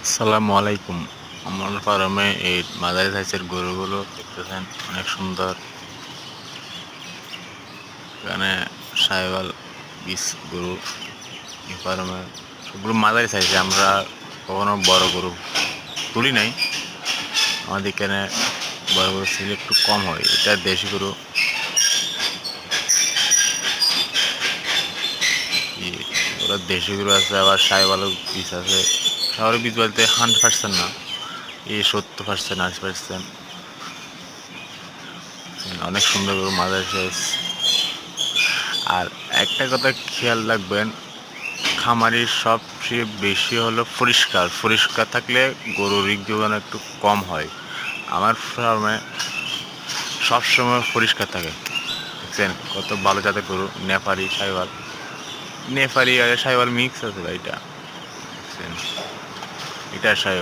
আসসালামু আলাইকুম। আমার ফার্মে এই মাঝারি সাইজের গরুগুলো দেখতেছেন অনেক সুন্দর। এখানে সাহিওয়াল বিশ গরু এই ফার্মে সবগুলো মাঝারি সাইজে। আমরা কখনো বড় গরু তুলি নাই। আমাদের এখানে বড় গরু ছিল একটু কম হয়। এটা দেশি গরু। ওরা দেশি গরু আছে, আবার সাহিওয়ালও বীজ আছে। শহরের বীজ বলতে 100% না, এই 70%, 80%। অনেক সুন্দর গরু, মাঝারি সাইজ। আর একটা কথা খেয়াল রাখবেন, খামারির সবচেয়ে বেশি হলো পরিষ্কার। পরিষ্কার থাকলে গরুর রিক যোগানো একটু কম হয়। আমার ফার্মে সবসময় পরিষ্কার থাকে। দেখছেন কত ভালো জাতের গরু, নেপালি সাহিওয়াল। নেপালি আর সাহিওয়াল মিক্স আছে ভাই, এটা দেখছেন, এটা সাহিওয়াল।